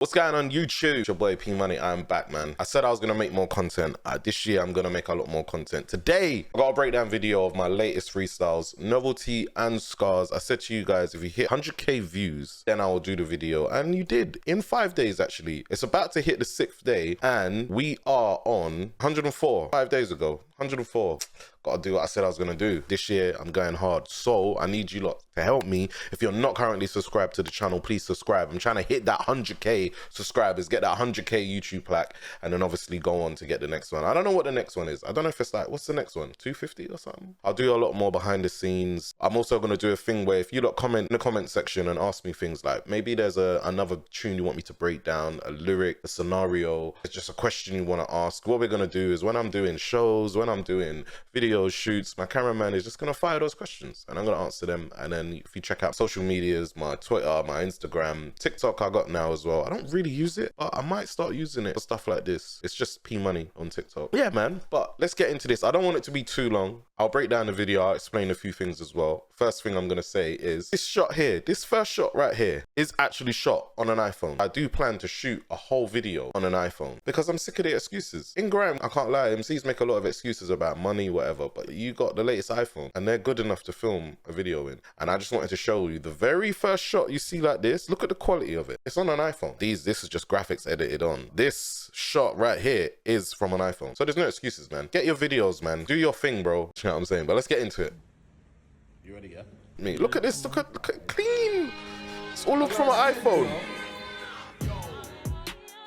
What's going on YouTube? It's your boy P Money. I'm back, man. I said I was gonna make more content. This year I'm gonna make a lot more content. Today I got a breakdown video of my latest freestyles, Novelty and Skarzz. I said to you guys, if you hit 100k views, then I will do the video, and you did in 5 days. Actually, it's about to hit the 6th day, and we are on 104. 5 days ago, 104. Gotta do what I said I was gonna do. This year I'm going hard, so I need you lot to help me. If you're not currently subscribed to the channel, please subscribe. I'm trying to hit that 100k subscribers, get that 100k YouTube plaque, and then obviously go on to get the next one. I don't know what the next one is. I don't know if it's like, what's the next one, 250 or something? I'll do a lot more behind the scenes. I'm also gonna do a thing where if you lot comment in the comment section and ask me things like, maybe there's another tune you want me to break down, a lyric, a scenario, it's just a question you want to ask. What we're gonna do is when I'm doing shows, when I'm doing videos, shoots, my cameraman is just gonna fire those questions and I'm gonna answer them. And then if you check out social medias, my Twitter, my Instagram, TikTok I got now as well. I don't really use it, but I might start using it for stuff like this. It's just P Money on TikTok. Yeah, man, but let's get into this. I don't want it to be too long. I'll break down the video, I'll explain a few things as well. First thing I'm gonna say is this shot here, this first shot right here is actually shot on an iPhone. I do plan to shoot a whole video on an iPhone because I'm sick of the excuses. In Graham, I can't lie, MCs make a lot of excuses about money, whatever, but you got the latest iPhone and they're good enough to film a video in. And I just wanted to show you the very first shot you see like this. Look at the quality of it. It's on an iPhone. This is just graphics edited on. This shot right here is from an iPhone. So there's no excuses, man. Get your videos, man. Do your thing, bro. You know what I'm saying? But let's get into it. You ready, yeah? Me, look at this. Look at clean. It's all look from an iPhone.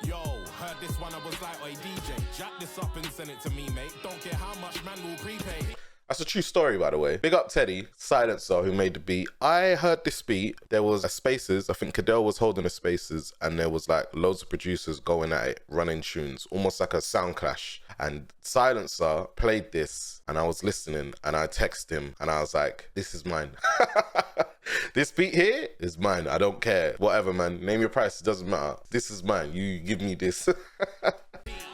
Yo, heard this one, I was like, oi DJ, jack this up and send it to me, mate. Don't care how much man will prepay. That's a true story, by the way. Big up Teddy, Silencer, who made the beat. I heard this beat. There was a Spaces. I think Cadell was holding the Spaces, and there was like loads of producers going at it, running tunes, almost like a sound clash. And Silencer played this, and I was listening, and I texted him, and I was like, this is mine. This beat here is mine. I don't care. Whatever, man. Name your price. It doesn't matter. This is mine. You give me this. I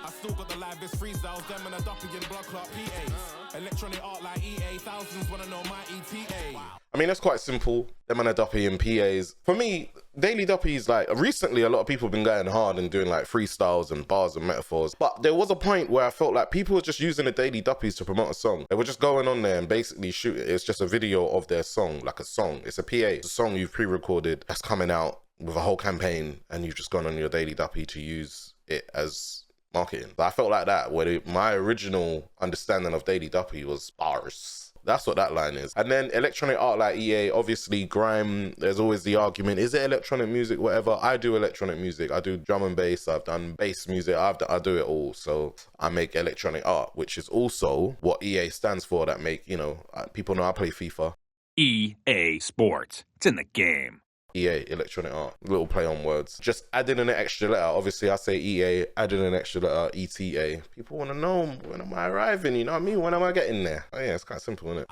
still got the livest freestyles, them and a duppy in blood clot PAs. Electronic art like EA, thousands wanna know my ETA. I mean, that's quite simple. Them and a Duppy and PAs. For me, Daily Duppy's like, recently a lot of people have been going hard and doing like freestyles and bars and metaphors. But there was a point where I felt like people were just using the Daily Duppies to promote a song. They were just going on there and basically shooting. It's just a video of their song, like a song. It's a PA. It's a song you've pre-recorded that's coming out with a whole campaign and you've just gone on your Daily Duppy to use it as marketing. But I felt like that, where my original understanding of Daily Duppy was bars. That's what that line is. And then electronic art like EA, obviously grime, there's always the argument, is it electronic music, whatever? I do electronic music. I do drum and bass. I've done bass music. I do it all. So I make electronic art, which is also what EA stands for, that make, you know, people know I play FIFA. EA Sports. It's in the game. EA, electronic art, little play on words. Just adding an extra letter. Obviously I say EA, adding an extra letter, ETA. People want to know, when am I arriving, you know what I mean? When am I getting there? Oh yeah, it's quite simple, isn't it?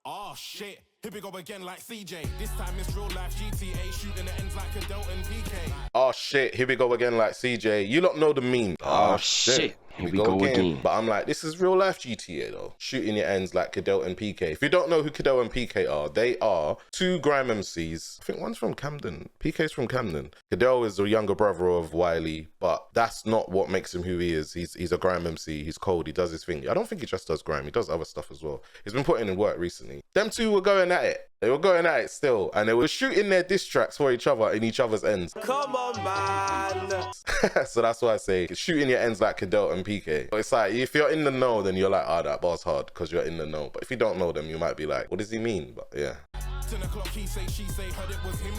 Oh shit, here we go again like CJ. This time it's real life GTA, shooting the ends like Cadell and PK. Oh shit, here we go again like CJ. You lot know the meme. Oh shit, here we go again. But I'm like, this is real life GTA though. Shooting your ends like Cadell and PK. If you don't know who Cadell and PK are, they are two grime MCs. I think one's from Camden. PK's from Camden. Cadell is the younger brother of Wiley, but that's not what makes him who he is. He's a grime MC. He's cold. He does his thing. I don't think he just does grime. He does other stuff as well. He's been putting in work recently. Them two were going at it. They were going at it still, and they were shooting their diss tracks for each other in each other's ends. Come on, man. So that's why I say shooting your ends like Cadell and PK. But it's like, if you're in the know, then you're like, that bar's hard because you're in the know. But if you don't know them, you might be like, what does he mean? But yeah. 10 o'clock, he say, she say, heard it was him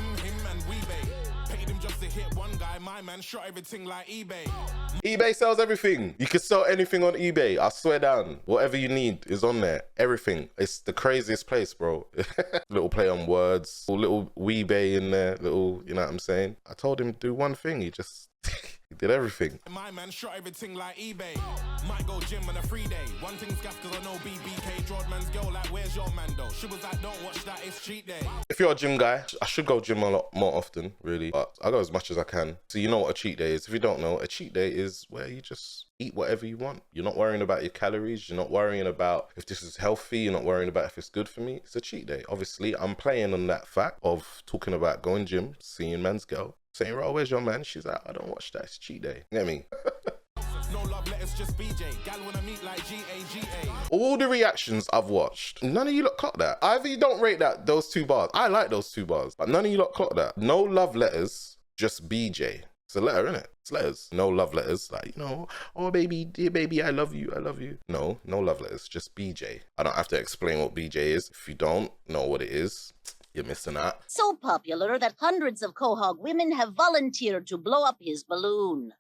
and Weebay. Paid him just to hit one guy, my man shot everything like eBay. eBay sells everything. You can sell anything on eBay. I swear down. Whatever you need is on there. Everything. It's the craziest place, bro. Little play on words. Little Weebay in there. Little, you know what I'm saying? I told him to do one thing. He just... he did everything. My man shot everything like eBay. Might go gym on a free day. One thing's gaff cause I know BBK. Jordan's girl like, where's your man though? She was like, don't watch that, it's cheat day. If you're a gym guy, I should go gym a lot more often, really. But I go as much as I can. So you know what a cheat day is. If you don't know, a cheat day is where you just eat whatever you want. You're not worrying about your calories. You're not worrying about if this is healthy. You're not worrying about if it's good for me. It's a cheat day. Obviously, I'm playing on that fact of talking about going gym, seeing man's girl. saying, "Bro, where's your man?" She's like, "I don't watch that. It's cheat day." You get me? No love letters, just BJ. Gal wanna meet like G-A-G-A. All the reactions I've watched, none of you lot clock that. Either you don't rate those 2 bars. I like those 2 bars, but none of you lot clock that. No love letters, just BJ. It's a letter, innit? It's letters. No love letters. Like, you know, oh baby, dear baby, I love you, I love you. No love letters, just BJ. I don't have to explain what BJ is. If you don't know what it is, you're missing out. So popular that hundreds of Quahog women have volunteered to blow up his balloon.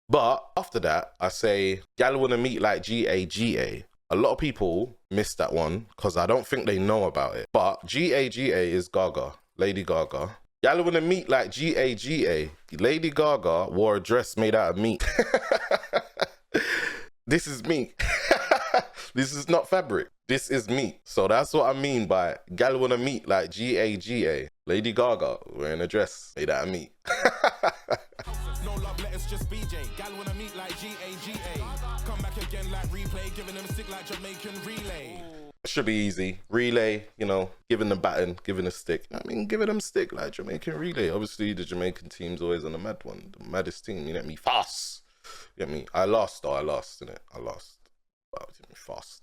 But after that, I say, gal wanna meet like G-A-G-A. A lot of people miss that one because I don't think they know about it. But G-A-G-A is Gaga, Lady Gaga. Gal wanna meet like G-A-G-A. Lady Gaga wore a dress made out of meat. This is meat. This is not fabric. This is meat. So that's what I mean by gal wanna meet like G-A-G-A. Lady Gaga wearing a dress made out of meat. No love letters, just BJ. Gal wanna meet like G-A-G-A. Come back again like replay, giving them stick like Jamaican relay. Should be easy. Relay, you know, giving the baton, giving a stick. I mean, giving them stick like Jamaican relay. Obviously, the Jamaican team's always on the mad one. The maddest team, you get me? Fast. You get me? I lost, innit? I lost. But you get me? Fast.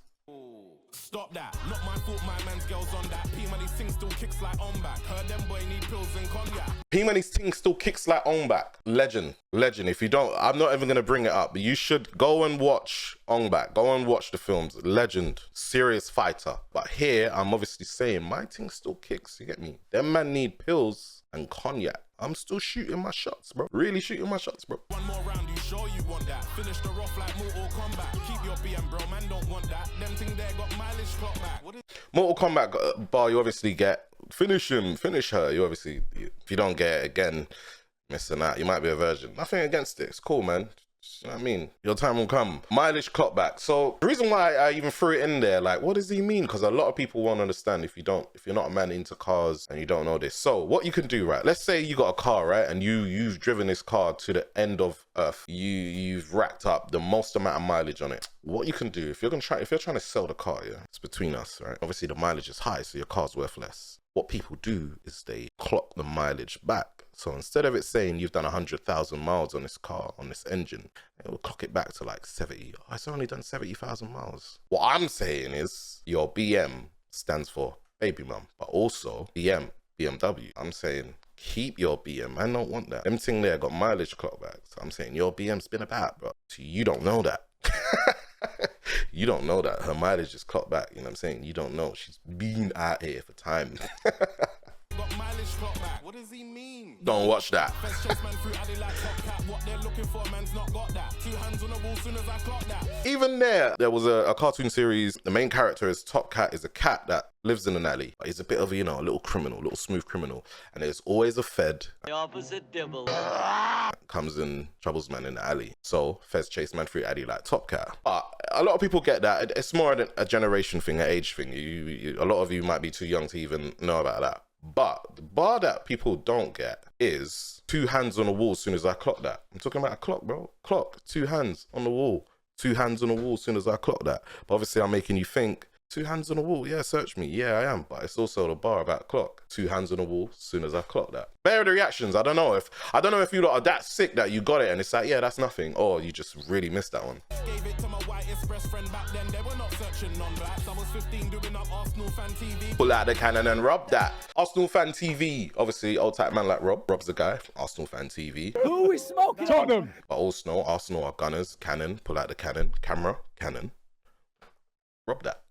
Stop that, not my fault, my man's girl's on that. P-Money's ting still kicks like on back. Heard them boy need pills and cognac. P-Money's ting still kicks like on back. Legend. If you don't, I'm not even gonna bring it up, but you should go and watch On Back. Go and watch the films. Legend. Serious fighter. But here, I'm obviously saying my ting still kicks, you get me? Them man need pills and cognac. I'm still shooting my shots, bro. Really shooting my shots, bro. One more round, you sure you want that? Finish the rough like Mortal Kombat. Keep your BM, bro, man don't want that. Them thing there got mileage clock back. What is Mortal Kombat bar, you obviously get. Finish him, finish her. You obviously, if you don't get it again, missing out. You might be a virgin. Nothing against it. It's cool, man. You know what I mean? Your time will come. Mileage clock back. So the reason why I even threw it in there, like, what does he mean? Because a lot of people won't understand if you're not a man into cars and you don't know this. So what you can do, right? Let's say you got a car, right? And you've driven this car to the end of Earth. You've racked up the most amount of mileage on it. What you can do, if you're trying to sell the car, yeah, it's between us, right? Obviously the mileage is high, so your car's worth less. What people do is they clock the mileage back. So instead of it saying you've done 100,000 miles on this car, on this engine, it will clock it back to like 70. Oh, it's only done 70,000 miles. What I'm saying is your BM stands for baby mum, but also BMW. I'm saying keep your BM. I don't want that. Them thing there got mileage clock back. So I'm saying your BM's been about, bro. So you don't know that. You don't know that her mileage is clocked back. You know what I'm saying? You don't know. She's been out here for time. got mileage clock back? What does he mean? Don't watch that. Best chase man through Addy like Top Cat. What they're looking for, man's not got that. 2 hands on the wall soon as I clock that. Even there was a cartoon series. The main character is Top Cat, is a cat that lives in an alley. But he's a bit of, you know, a little criminal, a little smooth criminal. And there's always a Fed. The opposite devil. Comes and troubles man in the alley. So Fez chase man through Addy like Top Cat. But a lot of people get that. It's more a generation thing, an age thing. A lot of you might be too young to even know about that. But the bar that people don't get is 2 hands on the wall as soon as I clock that. I'm talking about a clock, bro. Clock, 2 hands on the wall. 2 hands on the wall as soon as I clock that. But obviously I'm making you think, 2 hands on the wall, yeah, search me. Yeah, I am. But it's also the bar about clock. 2 hands on the wall as soon as I clock that. Bear the reactions. I don't know if you lot are that sick that you got it and it's like, yeah, that's nothing. Or you just really missed that one. Gave it to my whitest best friend back then. They were not searching non-blacks. I was 15 doing up Arsenal fan TV. Pull out the cannon and rob that. Arsenal fan TV. Obviously, old type man like Rob. Rob's the guy. Arsenal fan TV. Who is smoking? Tottenham. But also, Arsenal are gunners. Cannon. Pull out the cannon. Camera. Cannon. Rob that.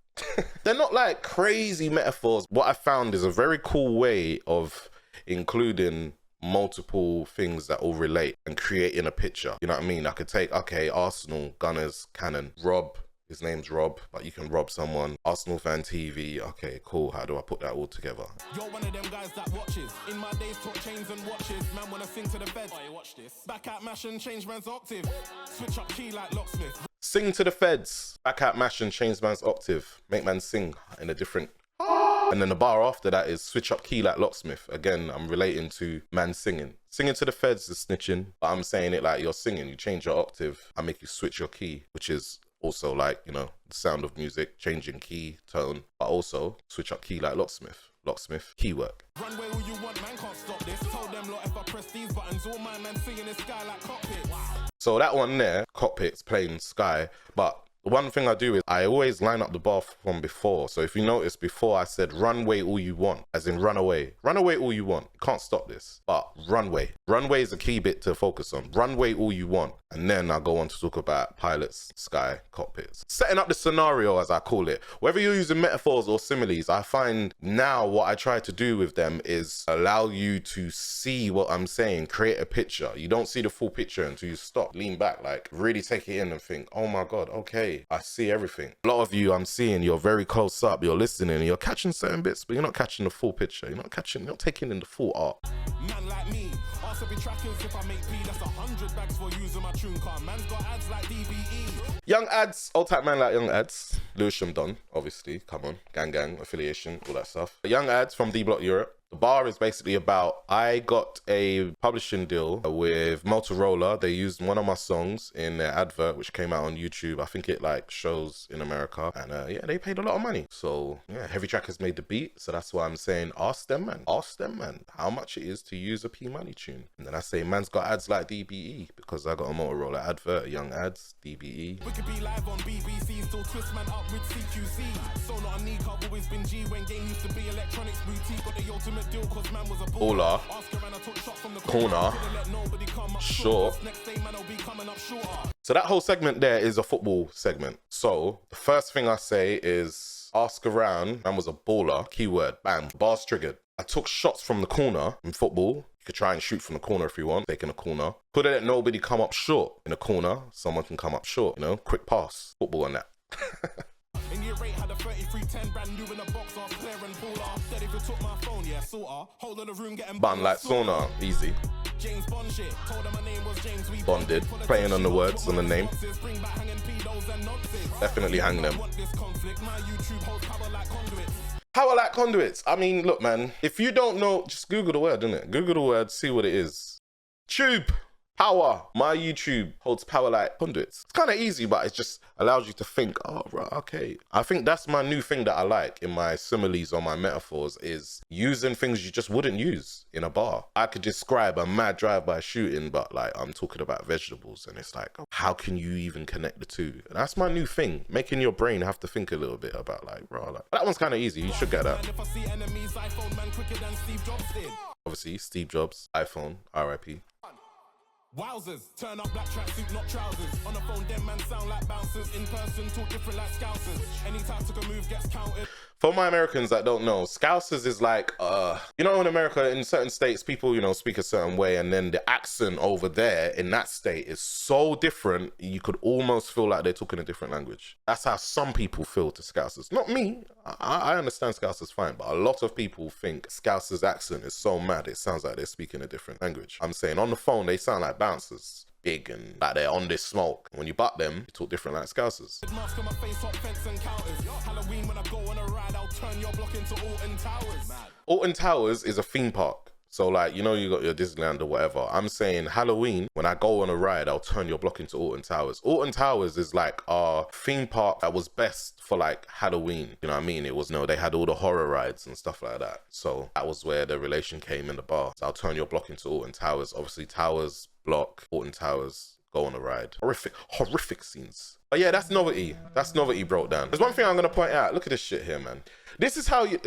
They're not like crazy metaphors. What I found is a very cool way of including multiple things that all relate and creating a picture. You know what I mean? I could take, okay, Arsenal, Gunners, Cannon, Rob. His name's Rob, but you can rob someone. Arsenal fan TV. Okay, cool. How do I put that all together? You're one of them guys that watches. In my days, talk chains and watches. Man, wanna sing to the feds. Oh, you watch this. Back out mash and change man's octave. Switch up key like locksmith. Sing to the feds. Back out mash and change man's octave. Make man sing in a different... And then the bar after that is switch up key like locksmith. Again, I'm relating to man singing. Singing to the feds is snitching, but I'm saying it like you're singing. You change your octave. I make you switch your key, which is also like, you know, the sound of music, changing key, tone, but also switch up key like locksmith. locksmith, key work. Run where all you want, man can't stop this. Told them lot if I press these buttons, all my man singing this guy like cockpit. So that one there, cockpits, planes, sky, but the one thing I do is I always line up the bar from before. So if you notice, before I said runway all you want, as in run away. Run away all you want. You can't stop this. But runway. Runway is a key bit to focus on. Runway all you want. And then I'll go on to talk about pilots, sky, cockpits. Setting up the scenario, as I call it. Whether you're using metaphors or similes, I find now what I try to do with them is allow you to see what I'm saying, create a picture. You don't see the full picture until you stop, lean back, like really take it in and think, oh my God, okay, I see everything. A lot of you I'm seeing, you're very close up, you're listening, and you're catching certain bits, but you're not catching the full picture. You're not taking in the full art. Man like me, ask every trackers if I make P, that's 100 bags for using my tune car. Man's got ads like DBE. Young ads, old type man like young ads. Lewisham done, obviously, come on, gang, affiliation, all that stuff. Young ads from D Block Europe. The bar is basically about, I got a publishing deal with Motorola. They used one of my songs in their advert, which came out on YouTube. I think it like shows in America. And yeah, they paid a lot of money. So yeah, Heavy Trackers made the beat. So that's why I'm saying, ask them, man, how much it is to use a P Money tune. And then I say, man's got ads like DBE, because I got a Motorola advert, young ads, DBE. We could be live on BBC, still twist man up with CQC. So not a need, I've always been G when game used to be electronics boutique. Got the ultimate deal cause man was a baller. Corner. Short. So that whole segment there is a football segment. So the first thing I say is ask around, man was a baller, keyword, bam, bars triggered. I took shots from the corner in football. You could try and shoot from the corner if you want, taking a corner. Put it at nobody come up short. In a corner, someone can come up short, you know, quick pass, football and that. In your rate had a 3310 brand new in a box off clear and pull off. Said if you took my phone, yeah, sorta. Whole of the room getting bun like sauna, easy. James Bond shit. Told her my name was James. We bonded, playing on the words on the name. Definitely hang them. Power like conduits. I mean, look, man, if you don't know, just Google the word, innit? Google the word, see what it is. Tube. Power. My YouTube holds power like conduits. It's kind of easy, but it just allows you to think, oh, right, okay. I think that's my new thing that I like in my similes or my metaphors is using things you just wouldn't use in a bar. I could describe a mad drive-by shooting, but like I'm talking about vegetables and it's like, how can you even connect the two? And that's my new thing, making your brain have to think a little bit about like, bro, like, that one's kind of easy. You should get that. Obviously, Steve Jobs, iPhone, RIP. Wowzers, turn up black tracksuit, not trousers. On the phone, them man sound like bouncers. In person, talk different like scousers. Anytime took a move gets counted. For my Americans that don't know, scousers is like, you know, in America, in certain states, people, you know, speak a certain way, and then the accent over there in that state is so different, you could almost feel like they're talking a different language. That's how some people feel to scousers. Not me. I understand scousers fine, but a lot of people think scousers' accent is so mad, it sounds like they're speaking a different language. I'm saying on the phone, they sound like bouncers. Big and like they're on this smoke. When you butt them, you talk different like scousers. Alton Towers is a theme park. So like, you know, you got your Disneyland or whatever. I'm saying Halloween, when I go on a ride, I'll turn your block into Alton Towers. Alton Towers is like our theme park that was best for like Halloween. You know what I mean? It was, you know, they had all the horror rides and stuff like that. So that was where the relation came in the bar. So I'll turn your block into Alton Towers. Obviously Towers, block, Alton Towers, go on a ride. Horrific scenes. But yeah, that's Novelty. That's Novelty broke down. There's one thing I'm going to point out. Look at this shit here, man. This is how you...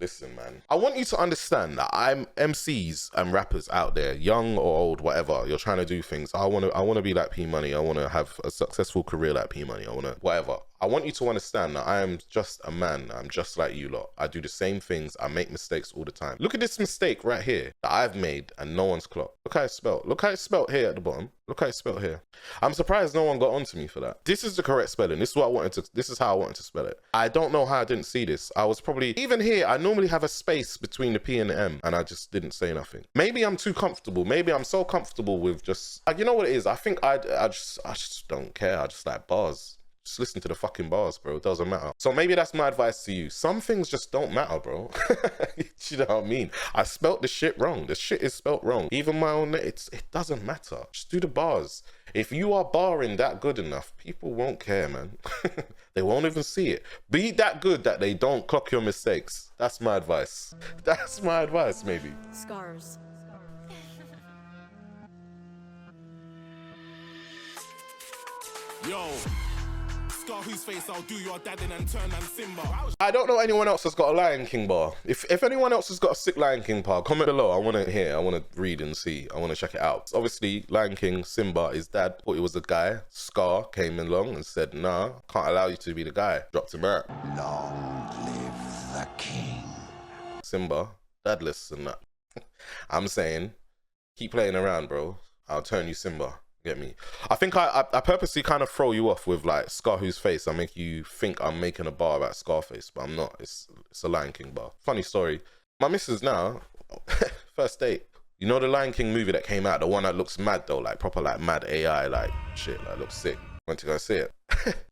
Listen, man. I want you to understand that I'm MCs and rappers out there, young or old, whatever. You're trying to do things. I want to be like P Money. I want to have a successful career like P Money. I want to... Whatever. I want you to understand that I am just a man. I'm just like you lot. I do the same things. I make mistakes all the time. Look at this mistake right here that I've made and no one's clocked. Look how it's spelled. Look how it's spelled here at the bottom. Look how it's spelled here. I'm surprised no one got onto me for that. This is the correct spelling. This is how I wanted to spell it. I don't know how I didn't see this. I was probably, even here, I normally have a space between the P and the M and I just didn't say nothing. Maybe I'm too comfortable. Maybe I'm so comfortable with just, you know what it is? I think I just don't care. I just like bars. Just listen to the fucking bars, bro. It doesn't matter. So maybe that's my advice to you. Some things just don't matter, bro. You know what I mean? I spelt the shit wrong. The shit is spelt wrong. Even my own, it doesn't matter. Just do the bars. If you are barring that good enough, people won't care, man. They won't even see it. Be that good that they don't clock your mistakes. That's my advice. That's my advice, maybe. Skarzz. Yo, Scar whose face I'll do your dad in and turn and Simba. I don't know anyone else that's got a Lion King bar. If anyone else has got a sick Lion King bar, comment below. I want to hear. I want to read and see. I want to check it out. Obviously, Lion King, Simba, his dad thought he was a guy. Scar came along and said, nah, can't allow you to be the guy. Dropped him out. Long live the king. Simba, dadless and that. I'm saying, keep playing around, bro. I'll turn you Simba. Get me? I think I purposely kind of throw you off with like Scar whose face. I make you think I'm making a bar about Scarface, but I'm not. It's a Lion King bar. Funny story. My missus now, first date. You know the Lion King movie that came out, the one that looks mad though, like proper like mad AI, like shit, like looks sick. Went to go see it.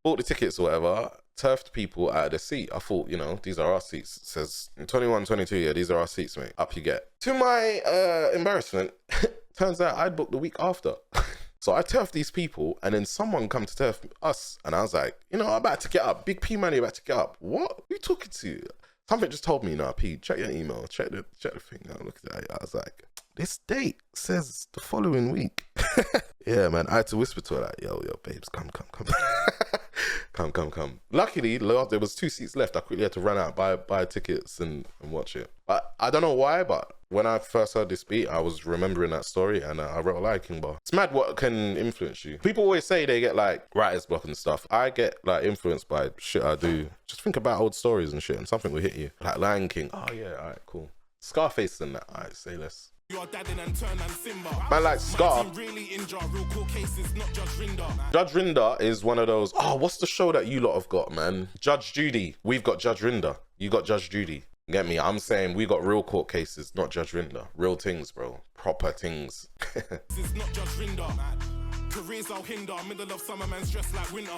Bought the tickets or whatever. Turfed people out of the seat. I thought, you know, these are our seats. It says 21, 22, yeah, these are our seats, mate. Up you get. To my embarrassment, turns out I'd booked the week after. So I turfed these people, and then someone come to turf us, and I was like, you know, I'm about to get up. Big P money about to get up. What? Who you talking to? Something just told me, no, P, check your email, check the thing. I looked at it. I was like, this date says the following week. Yeah, man. I had to whisper to her like, yo, babes, come. come. Luckily, there was 2 seats left. I quickly had to run out, buy tickets and watch it. But I don't know why, but when I first heard this beat, I was remembering that story, and I wrote a Lion King bar. It's mad what can influence you. People always say they get like writer's block and stuff. I get like influenced by shit I do. Just think about old stories and shit, and something will hit you. Like Lion King. Oh yeah, all right, cool. Scarface and that. All right, say less. Your dad in and turn and Simba. Man, like Scar. Really injure, real court cases, not Judge Rinder. Judge Rinder is one of those. Oh, what's the show that you lot have got, man? Judge Judy. We've got Judge Rinder. You got Judge Judy. Get me? I'm saying we got real court cases, not Judge Rinder. Real things, bro. Proper things. This is not Judge Rinder. Careers I'll hinder. Middle of summer, man's dressed like winter.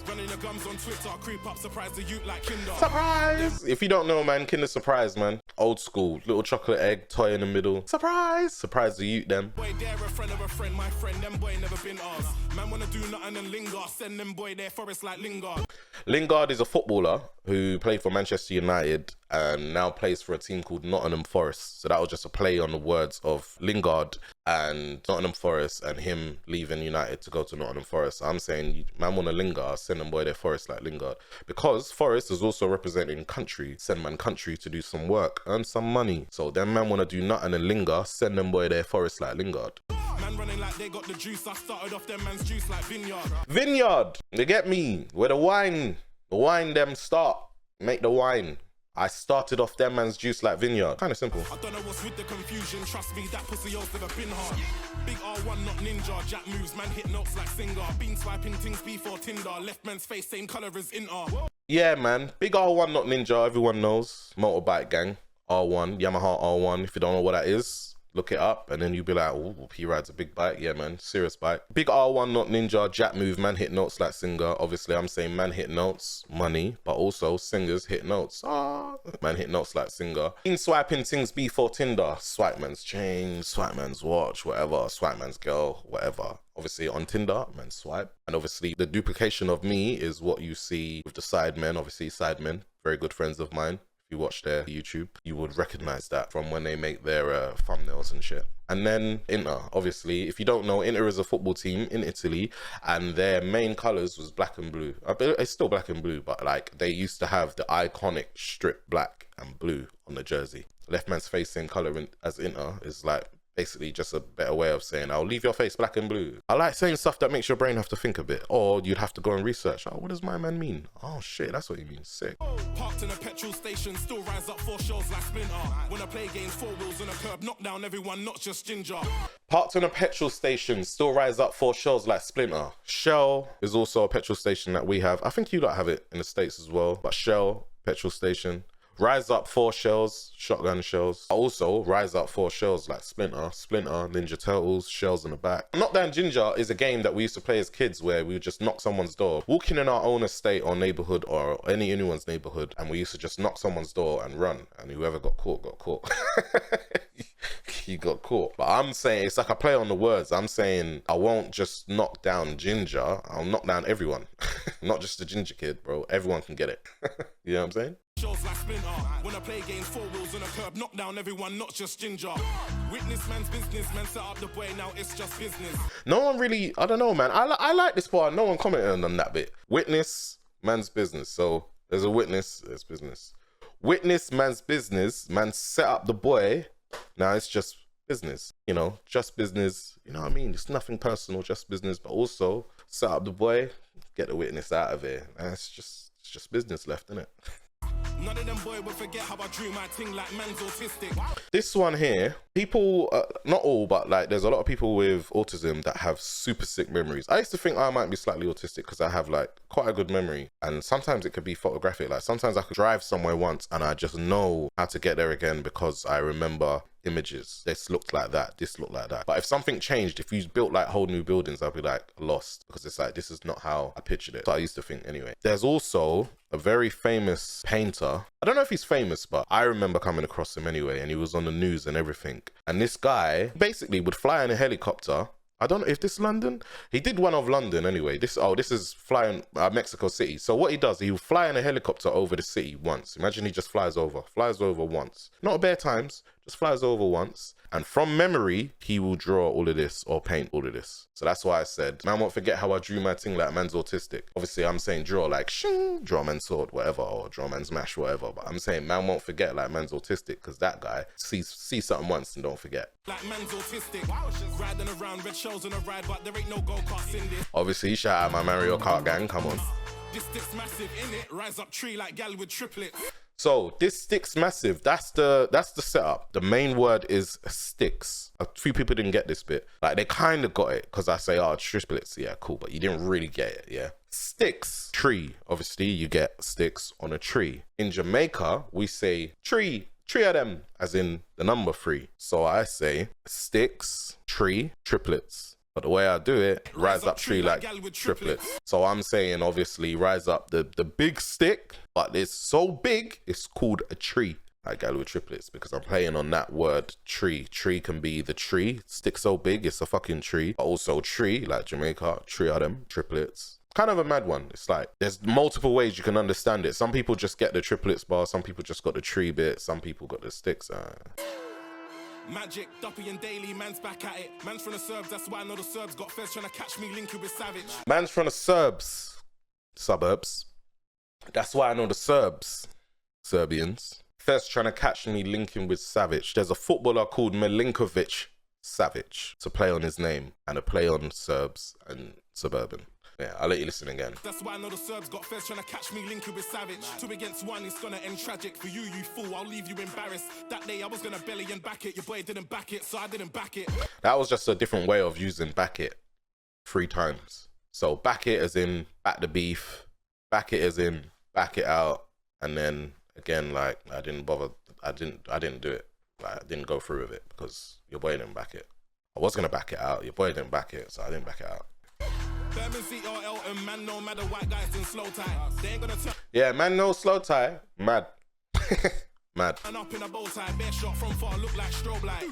Running the gums on Twitter, creep up, surprise the youth like Kinder. Surprise! If you don't know, man, Kinder Surprise, man. Old school. Little chocolate egg, toy in the middle. Surprise! Surprise the youth, them. Boy, they're a friend of a friend, my friend. Them boy never been ours. Man wanna do nothing and linger. Send them boy their forest like Lingard. Lingard is a footballer who played for Manchester United and now plays for a team called Nottingham Forest. So that was just a play on the words of Lingard and Nottingham Forest and him leaving United to go to Nottingham Forest. So I'm saying, man wanna linger, send them boy their forest like Lingard. Because Forest is also representing country, send man country to do some work, earn some money. So them man wanna do nothing and linger, send them boy their forest like Lingard. Man running like they got the juice. I started off them man's juice like Vineyard. Vineyard, they get me. Where the wine them start, make the wine. I started off them man's juice like Vineyard. Kind of simple. I don't know what's with the confusion. Trust me, that pussy else never been hard. Big R1, not ninja. Jack moves, man hit notes like Singer. Been swiping things before Tinder. Left man's face, same colour as Inter. Yeah, man. Big R1, not ninja. Everyone knows. Motorbike gang. R1, Yamaha R1. If you don't know what that is, look it up, and then you'll be like, oh, he rides a big bike. Yeah, man, serious bike. Big R1, not ninja. Jack move, man hit notes like Singer. Obviously, I'm saying man hit notes, money, but also singers hit notes. Ah, man hit notes like Singer. Been swiping things before Tinder. Swipe man's chain, swipe man's watch, whatever. Swipe man's girl, whatever. Obviously, on Tinder, man swipe. And obviously, the duplication of me is what you see with the sidemen. Obviously, sidemen, very good friends of mine. You watch their YouTube, you would recognize that from when they make their thumbnails and shit. And then Inter, obviously, if you don't know, Inter is a football team in Italy, and their main colors was black and blue. It's still black and blue, but like they used to have the iconic strip black and blue on the jersey. Left man's face, same color as Inter, is like basically just a better way of saying, I'll leave your face black and blue. I like saying stuff that makes your brain have to think a bit, or you'd have to go and research. Oh, what does my man mean? Oh shit, that's what he means. Sick. Parked in a petrol station, still rise up 4 shells like Splinter. When I play games, 4 wheels on a curb, knock down everyone, not just Ginger. Parked in a petrol station, still rise up 4 shells like Splinter. Shell is also a petrol station that we have. I think you lot have it in the States as well, but Shell, petrol station. Rise up 4 shells, shotgun shells. Also, rise up 4 shells like Splinter, Ninja Turtles, shells in the back. Knockdown Ginger is a game that we used to play as kids where we would just knock someone's door, walking in our own estate or neighborhood or anyone's neighborhood, and we used to just knock someone's door and run, and whoever got caught, got caught. He got caught. But I'm saying, it's like a play on the words. I'm saying I won't just knock down Ginger, I'll knock down everyone. Not just the ginger kid, bro. Everyone can get it. You know what I'm saying? Shows like Splinter. When I play games, 4 wheels on a curb, knock down everyone, not just Ginger. Witness man's business, man set up the boy, now it's just business. No one really, I don't know, man. I like this part. No one commented on that bit. Witness man's business. So there's a witness, there's business. Witness man's business, man set up the boy, now it's just business. You know, just business. You know what I mean? It's nothing personal, just business. But also set up the boy, get the witness out of here. And it's just business left, isn't it? None of them boy will forget how I drew my thing like man's autistic. This one here, people, not all, but like there's a lot of people with autism that have super sick memories. I used to think I might be slightly autistic because I have like quite a good memory, and sometimes it could be photographic. Like sometimes I could drive somewhere once and I just know how to get there again because I remember images. This looked like that, this looked like that. But if something changed, if you built like whole new buildings, I'd be like lost because it's like, this is not how I pictured it. So I used to think anyway. There's also a very famous painter. I don't know if he's famous, but I remember coming across him anyway, and he was on the news and everything. And this guy basically would fly in a helicopter. I don't know if this is London. He did one of London anyway. This is flying Mexico City. So what he does, he will fly in a helicopter over the city once. Imagine he just flies over once. Not a bare times, just flies over once. And from memory, he will draw all of this or paint all of this. So that's why I said, man won't forget how I drew my thing like man's autistic. Obviously, I'm saying draw like shing, draw man's sword, whatever, or draw man's mash, whatever. But I'm saying man won't forget like man's autistic because that guy sees something once and don't forget. Like man's autistic. Riding around red shells on a ride, but there ain't no go-karts in this. Obviously, shout out my Mario Kart gang, come on. This stick's massive in it, rise up tree like gal with triplets. So this sticks massive. That's the setup. The main word is sticks. A few people didn't get this bit. Like they kind of got it because I say, oh, triplets. Yeah, cool. But you didn't really get it. Yeah. Sticks. Tree. Obviously, you get sticks on a tree. In Jamaica, we say tree. 3 of them, as in the number 3. So I say sticks, tree, triplets. But the way I do it, rise up tree like triplets. So I'm saying, obviously, rise up the big stick, but it's so big, it's called a tree. Like gal with triplets, because I'm playing on that word tree. Tree can be the tree. Stick so big, it's a fucking tree. But also tree, like Jamaica, 3 of them, triplets. Kind of a mad one. It's like, there's multiple ways you can understand it. Some people just get the triplets bar, some people just got the tree bit, some people got the sticks. Magic, Duppy and Daily, man's back at it. Man's from the Serbs, that's why I know the Serbs got feds trying to catch me linking with Savage. Man's from the suburbs. That's why I know the Serbians. Feds trying to catch me linking with Savage. There's a footballer called Milinkovic Savage. It's a play on his name and a play on Serbs and suburban. Yeah, I'll let you listen again. That's why I know the Serbs got feds trying to catch me linking with Savage. 2 against 1, it's gonna end tragic. For you, you fool, I'll leave you embarrassed. That day I was gonna belly and back it. Your boy didn't back it, so I didn't back it. That was just a different way of using back it 3 times. So back it as in back the beef, back it as in back it out, and then again, like I didn't bother. I didn't do it. Like I didn't go through with it because your boy didn't back it. I was gonna back it out. Your boy didn't back it, so I didn't back it out. Man, no matter white guys in slow tie. They ain't gonna turn. Yeah, man, no slow tie. Mad. Mad. And up in a bow tie, bare shot from far, look like strobe light.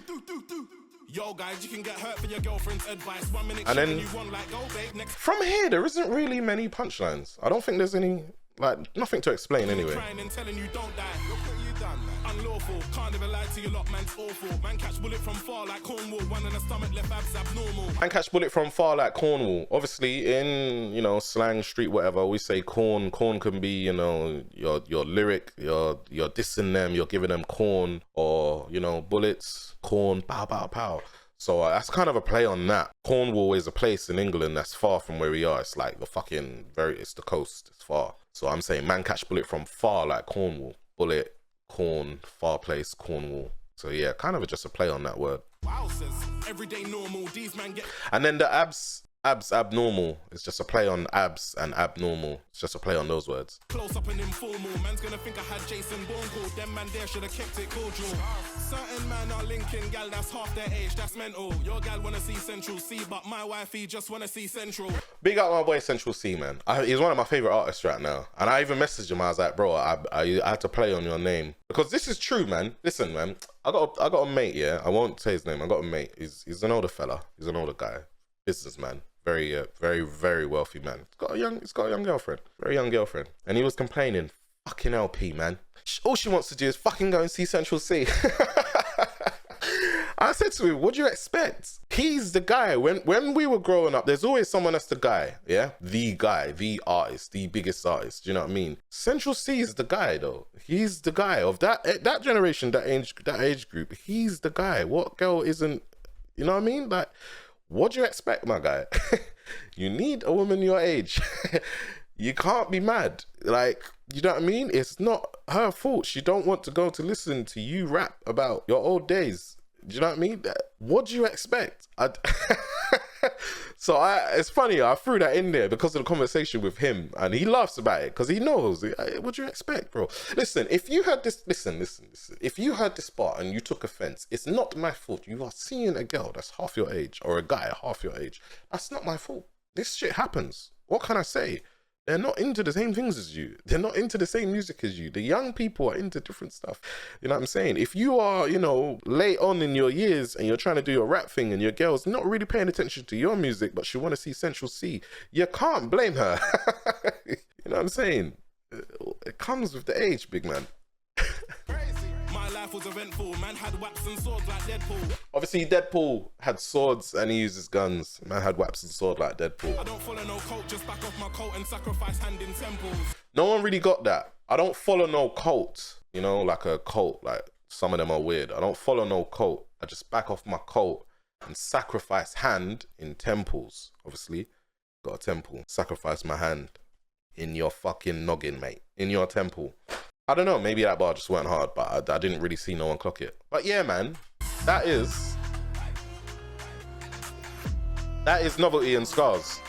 Yo, guys, you can get hurt for your girlfriend's advice. 1 minute, and then you want like go, babe. Next from here, there isn't really many punchlines. I don't think there's any, like, nothing to explain anyway. Crying and telling you don't die. Look what you done, man. Unlawful, can't even lie to you lot, man's awful. Man catch bullet from far like Cornwall, 1 in the stomach, left abs abnormal. Man catch bullet from far like Cornwall. Obviously, in, you know, slang, street, whatever, we say corn. Corn can be, you know, your lyric, you're dissing them, you're giving them corn, or, you know, bullets, corn, pow, pow, pow. So that's kind of a play on that. Cornwall is a place in England that's far from where we are. It's like the fucking it's the coast, it's far. So I'm saying man catch bullet from far like Cornwall. Bullet, corn, far place, Cornwall. So yeah, kind of just a play on that word. Wow, says everyday normal, these man get. And then the abs Abs abnormal. It's just a play on abs and abnormal. It's just a play on those words. Close up and informal. Man's gonna think I had Jason Bourne called. Them man there should have kept it cordial. Certain man are linking gal that's half their age. That's mental. Your gal wanna see Central C, but my wifey just wanna see Central. Big up my boy Central C, man. He's one of my favorite artists right now. And I even messaged him. I was like, bro, I had to play on your name because this is true, man. Listen, man. I got a mate. Yeah, I won't say his name. I got a mate. He's an older fella. He's an older guy. Businessman. Very, very wealthy man. He's got a young girlfriend. Very young girlfriend. And he was complaining, fucking LP, man. All she wants to do is fucking go and see Central C. I said to him, what do you expect? He's the guy. When we were growing up, there's always someone that's the guy, yeah? The guy, the artist, the biggest artist, do you know what I mean? Central C is the guy, though. He's the guy of that generation, that age group. He's the guy. What girl isn't, you know what I mean? Like, what do you expect, my guy? You need a woman your age. You can't be mad. Like, you know what I mean? It's not her fault. She don't want to go to listen to you rap about your old days. Do you know what I mean? What do you expect? So it's funny, I threw that in there because of the conversation with him, and he laughs about it because he knows. What do you expect, bro? Listen, if you heard this, listen. If you heard this part and you took offense, it's not my fault. You are seeing a girl that's half your age or a guy half your age. That's not my fault. This shit happens. What can I say? They're not into the same things as you. They're not into the same music as you. The young people are into different stuff. You know what I'm saying? If you are, you know, late on in your years and you're trying to do your rap thing and your girl's not really paying attention to your music, but she want to see Central C, you can't blame her. You know what I'm saying? It comes with the age, big man. Was eventful. Man had waps and swords like Deadpool. Obviously, Deadpool had swords and he uses guns. Man had waps and sword like Deadpool. I don't follow no cult, just back off my coat and sacrifice hand in temples. No one really got that. I don't follow no cult. You know, like a cult. Like some of them are weird. I don't follow no cult. I just back off my coat and sacrifice hand in temples. Obviously, got a temple. Sacrifice my hand in your fucking noggin, mate. In your temple. I don't know, maybe that bar just went hard, but I didn't really see no one clock it. But yeah, man, that is Novelty and Skarzz.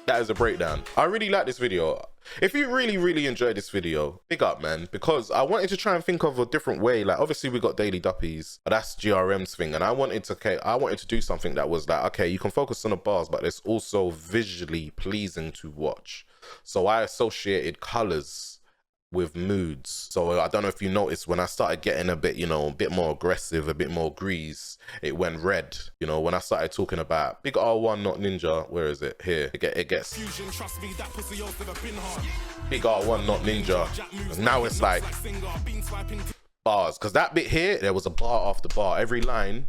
That is a breakdown. I really like this video. If you really enjoyed this video, big up, man, because I wanted to try and think of a different way. Like, obviously we got Daily Duppies, but that's GRM's thing, and I wanted to do something that was like, okay, you can focus on the bars, but it's also visually pleasing to watch. So I associated colors with moods. So I don't know if you noticed, when I started getting a bit, you know, a bit more aggressive, a bit more grease, it went red. You know, when I started talking about big R1, not Ninja, where is it? Here. It gets Fusion, trust me, that pussy yours never been hard. big R1, not Ninja. Now it's like bars. Because that bit here, there was a bar after bar. Every line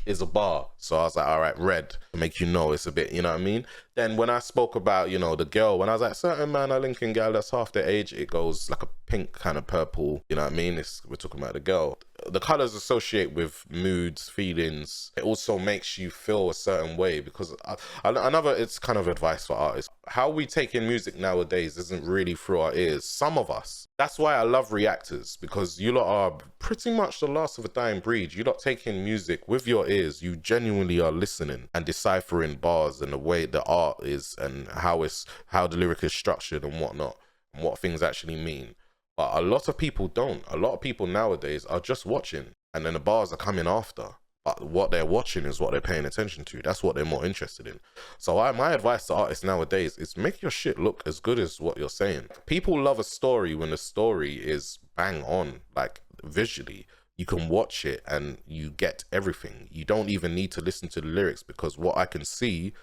is a bar. So I was like, all right, red, to make you know it's a bit, you know what I mean? Then when I spoke about, you know, the girl, when I was like, certain man are linking girl that's half their age, it goes like a pink kind of purple, you know what I mean? We're talking about the girl. The colors associate with moods, feelings. It also makes you feel a certain way, because it's kind of advice for artists. How we take in music nowadays isn't really through our ears. Some of us. That's why I love reactors, because you lot are pretty much the last of a dying breed. You lot take in music with your ears. You genuinely are listening and deciphering bars and the way the art is and how the lyric is structured and whatnot, and what things actually mean. But a lot of people don't. A lot of people nowadays are just watching, and then the bars are coming after. But what they're watching is what they're paying attention to. That's what they're more interested in. So my advice to artists nowadays is make your shit look as good as what you're saying. People love a story when the story is bang on, like visually. You can watch it and you get everything. You don't even need to listen to the lyrics, because what I can see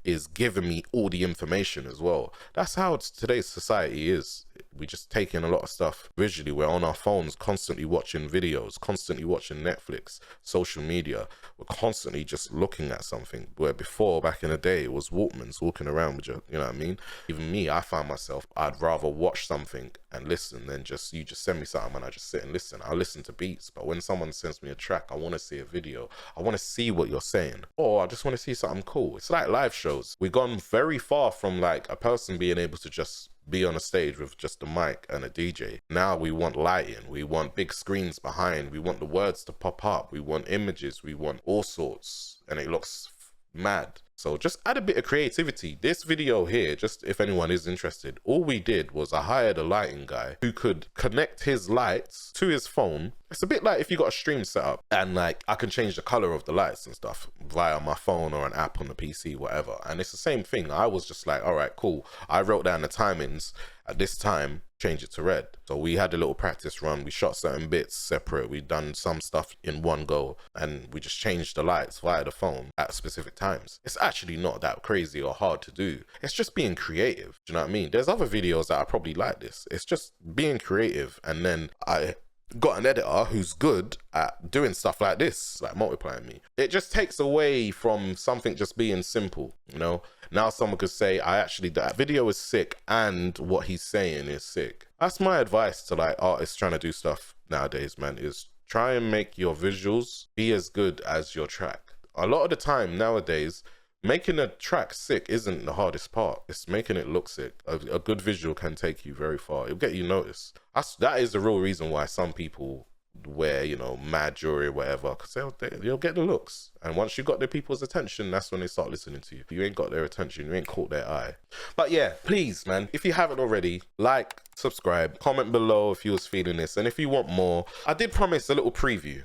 is giving me all the information as well. That's how today's society is. We just take in a lot of stuff visually. We're on our phones constantly watching videos, constantly watching Netflix, social media. We're constantly just looking at something, where before, back in the day, it was Walkmans walking around with you know what I mean? Even me, I find myself, I'd rather watch something and listen than you just send me something and I just sit and listen. I listen to beats, but when someone sends me a track, I want to see a video. I want to see what you're saying, or I just want to see something cool. It's like live shows. We've gone very far from like a person being able to just be on a stage with just a mic and a DJ. Now we want lighting, we want big screens behind, we want the words to pop up, we want images, we want all sorts, and it looks mad. So just add a bit of creativity. This video here, just if anyone is interested, all we did was I hired a lighting guy who could connect his lights to his phone. It's a bit like if you got a stream set up and like I can change the color of the lights and stuff via my phone or an app on the PC, whatever. And it's the same thing. I was just like, all right, cool. I wrote down the timings at this time, change it to red. So we had a little practice run. We shot certain bits separate. We done some stuff in one go and we just changed the lights via the phone at specific times. It's actually not that crazy or hard to do. It's just being creative. Do you know what I mean? There's other videos that are probably like this. It's just being creative. And then I got an editor who's good at doing stuff like this, like multiplying me. It just takes away from something just being simple, you know? Now someone could say, that video is sick and what he's saying is sick. That's my advice to like artists trying to do stuff nowadays, man, is try and make your visuals be as good as your track. A lot of the time nowadays, making a track sick isn't the hardest part. It's making it look sick. A good visual can take you very far. It'll get you noticed. That is the real reason why some people wear, you know, mad jewelry or whatever, because they'll get the looks. And once you got the people's attention, that's when they start listening to you. If you ain't got their attention, you ain't caught their eye. But yeah, please, man, if you haven't already, like, subscribe, comment below if you was feeling this. And if you want more, I did promise a little preview.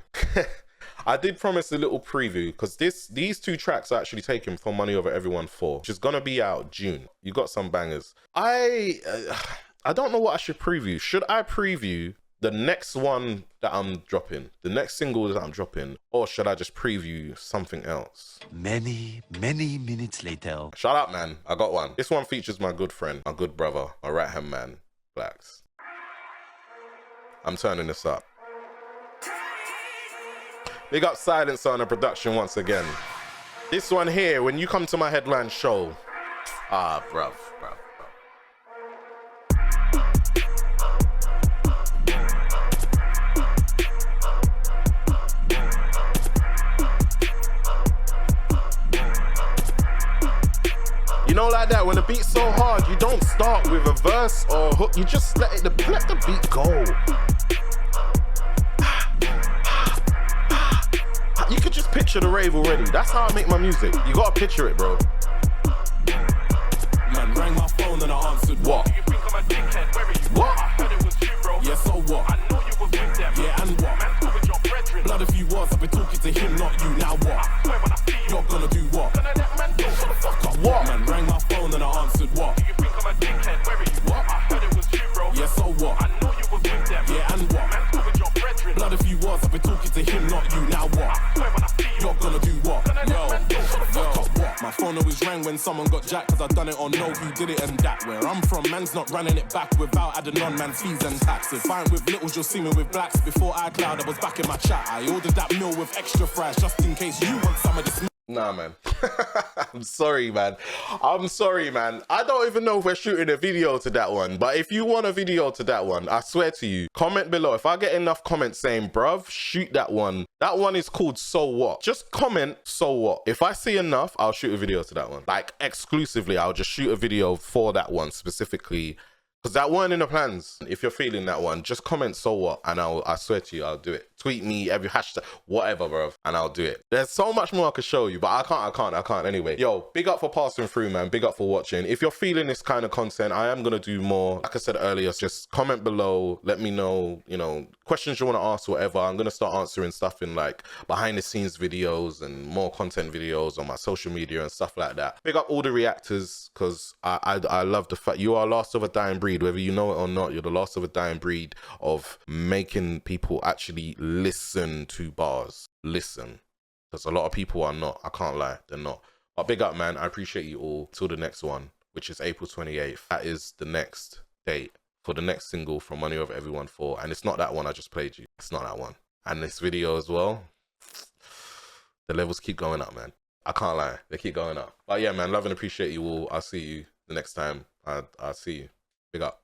I did promise a little preview because these two tracks are actually taken from Money Over Everyone 4, which is gonna be out June. You got some bangers. I don't know what I should preview. Should I preview the next one that I'm dropping, the next single that I'm dropping, or should I just preview something else? Many, many minutes later. Shut up, man. I got one. This one features my good friend, my good brother, my right-hand man, Blacks. I'm turning this up. Big up Silence on the production once again. This one here, when you come to my headline show, bruv. You know, like that, when the beat's so hard, you don't start with a verse or hook, you just let the beat go. You could just picture the rave already. That's how I make my music. You gotta picture it, bro. Man rang my phone and I answered. What? You think I'm a dickhead? Where are you? What? I heard it was you, bro. Yeah, so what? I know you was with them. Yeah, and what? Man, talk with your brethren. Blood if you was, I've been talking to him, not you. Now what? I swear when I see you, you're gonna do what? Gonna let man go, shut the fuck up. What? Man rang my phone and I answered. What? Do you think I'm a dickhead? Where are you? What? I heard it was you, bro. Yeah, so what? I know you was with them. Yeah, and what? Man, talk with your brethren. Blood if you was, I've been talking to him, not you. Now what? I swear when I see you, you're gonna do what? My phone always rang when someone got jacked, cause I done it or know who did it and that. Where I'm from, man's not running it back without adding on man's fees and tax. If I ain't with littles, you'll see me with blacks. Before iCloud, I was back in my chat. I ordered that meal with extra fries just in case you want some of this. Nah, man. I'm sorry, man. I don't even know if we're shooting a video to that one, but if you want a video to that one, I swear to you, comment below. If I get enough comments saying, bruv, shoot that one is called So What. Just comment So What. If I see enough, I'll shoot a video to that one. Like, exclusively, I'll just shoot a video for that one specifically, because that weren't in the plans. If you're feeling that one, just comment So What, and I swear to you, I'll do it. Tweet me, every hashtag, whatever, bro, and I'll do it. There's so much more I could show you, but I can't anyway. Yo, big up for passing through, man. Big up for watching. If you're feeling this kind of content, I am gonna do more. Like I said earlier, just comment below. Let me know, you know, questions you want to ask, whatever. I'm gonna start answering stuff in like behind the scenes videos and more content videos on my social media and stuff like that. Big up all the reactors, because I love the fact you are last of a dying breed, whether you know it or not. You're the last of a dying breed of making people actually listen to bars. Listen, because a lot of people are not. I can't lie, they're not. But big up, man. I appreciate you all. Till the next one, which is April 28th. That is the next date for the next single from Money Over Everyone 4, and it's not that one I just played you. It's not that one. And this video as well, the levels keep going up, man. I can't lie, they keep going up. But yeah, man, love and appreciate you all. I'll see you the next time. I'll see you. Big up.